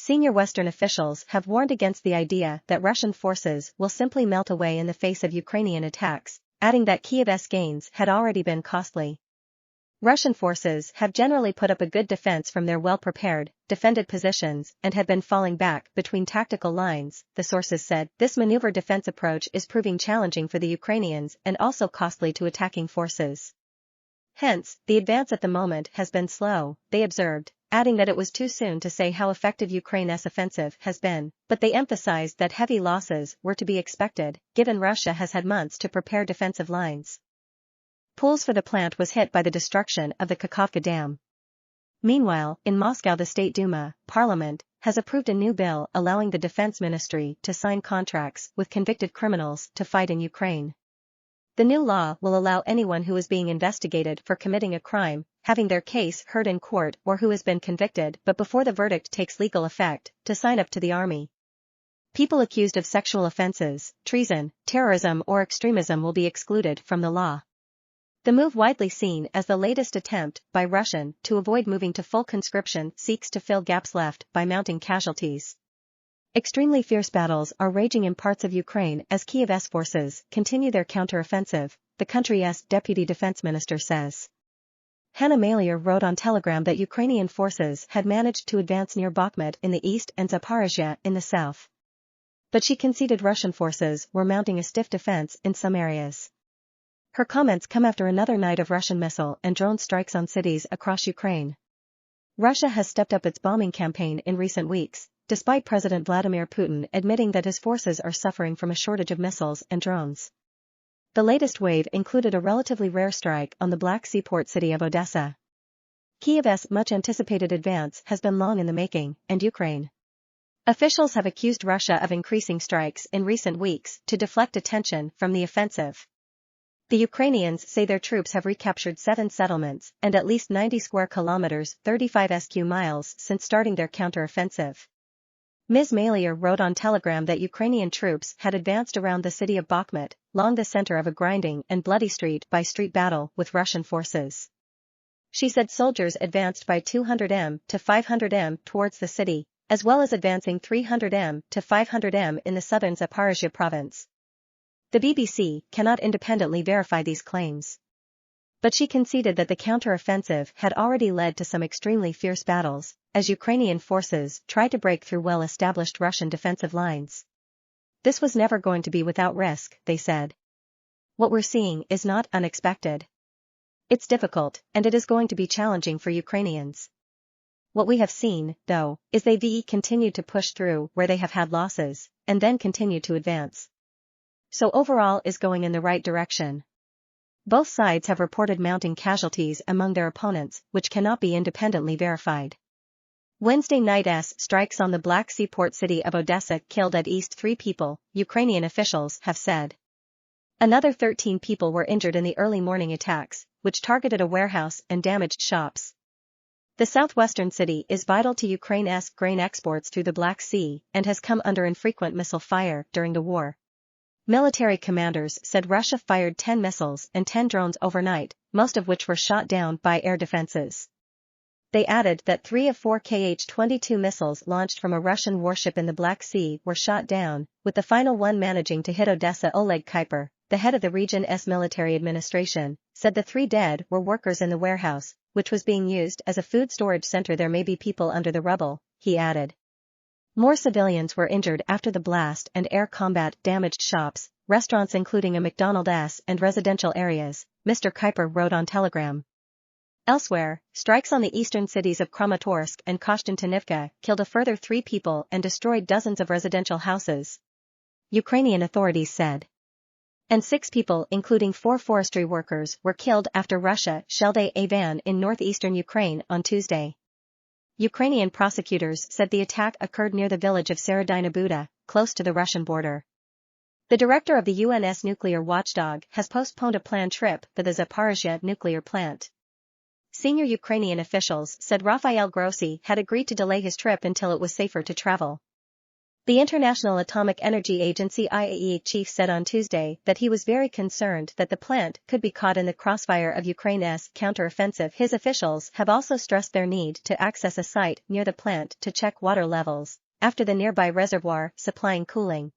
Senior Western officials have warned against the idea that Russian forces will simply melt away in the face of Ukrainian attacks, adding that Kyiv's gains had already been costly. Russian forces have generally put up a good defense from their well-prepared, defended positions and had been falling back between tactical lines, the sources said. This maneuver defense approach is proving challenging for the Ukrainians and also costly to attacking forces. Hence, the advance at the moment has been slow, they observed, adding that it was too soon to say how effective Ukraine's offensive has been, but they emphasized that heavy losses were to be expected, given Russia has had months to prepare defensive lines. Pools for the plant was hit by the destruction of the Kakhovka dam. Meanwhile, in Moscow the State Duma, Parliament, has approved a new bill allowing the Defense Ministry to sign contracts with convicted criminals to fight in Ukraine. The new law will allow anyone who is being investigated for committing a crime, having their case heard in court or who has been convicted but before the verdict takes legal effect, to sign up to the army. People accused of sexual offenses, treason, terrorism or extremism will be excluded from the law. The move, widely seen as the latest attempt by Russia to avoid moving to full conscription, seeks to fill gaps left by mounting casualties. Extremely fierce battles are raging in parts of Ukraine as Kyiv's forces continue their counter-offensive, the country's deputy defense minister says. Hanna Maliar wrote on Telegram that Ukrainian forces had managed to advance near Bakhmut in the east and Zaporizhzhia in the south. But she conceded Russian forces were mounting a stiff defense in some areas. Her comments come after another night of Russian missile and drone strikes on cities across Ukraine. Russia has stepped up its bombing campaign in recent weeks, despite President Vladimir Putin admitting that his forces are suffering from a shortage of missiles and drones. The latest wave included a relatively rare strike on the Black Sea port city of Odessa. Kyiv's much-anticipated advance has been long in the making, and Ukraine officials have accused Russia of increasing strikes in recent weeks to deflect attention from the offensive. The Ukrainians say their troops have recaptured 7 settlements and at least 90 square kilometers, 35 sq miles, since starting their counter-offensive. Ms. Maliar wrote on Telegram that Ukrainian troops had advanced around the city of Bakhmut, long the center of a grinding and bloody street-by-street battle with Russian forces. She said soldiers advanced by 200 m to 500 m towards the city, as well as advancing 300 m to 500 m in the southern Zaporizhzhia province. The BBC cannot independently verify these claims. But she conceded that the counter-offensive had already led to some extremely fierce battles, as Ukrainian forces tried to break through well-established Russian defensive lines. This was never going to be without risk, they said. What we're seeing is not unexpected. It's difficult, and it is going to be challenging for Ukrainians. What we have seen, though, is they continue to push through where they have had losses, and then continue to advance. So overall is going in the right direction. Both sides have reported mounting casualties among their opponents, which cannot be independently verified. Wednesday night's strikes on the Black Sea port city of Odessa killed at least 3 people, Ukrainian officials have said. Another 13 people were injured in the early morning attacks, which targeted a warehouse and damaged shops. The southwestern city is vital to Ukraine's grain exports through the Black Sea and has come under infrequent missile fire during the war. Military commanders said Russia fired 10 missiles and 10 drones overnight, most of which were shot down by air defenses. They added that 3 of 4 Kh-22 missiles launched from a Russian warship in the Black Sea were shot down, with the final one managing to hit Odessa. Oleg Kuiper, the head of the region's military administration, said the 3 dead were workers in the warehouse, which was being used as a food storage center. There may be people under the rubble, he added. More civilians were injured after the blast, and air combat damaged shops, restaurants including a McDonald's and residential areas, Mr. Kuiper wrote on Telegram. Elsewhere, strikes on the eastern cities of Kramatorsk and Kostantinivka killed a further 3 people and destroyed dozens of residential houses, Ukrainian authorities said. And 6 people, including 4 forestry workers, were killed after Russia shelled a van in northeastern Ukraine on Tuesday. Ukrainian prosecutors said the attack occurred near the village of Serodina Buda, close to the Russian border. The director of the UN's nuclear watchdog has postponed a planned trip to the Zaporizhzhia nuclear plant. Senior Ukrainian officials said Rafael Grossi had agreed to delay his trip until it was safer to travel. The International Atomic Energy Agency IAEA chief said on Tuesday that he was very concerned that the plant could be caught in the crossfire of Ukraine's counter-offensive. His officials have also stressed their need to access a site near the plant to check water levels, after the nearby reservoir supplying cooling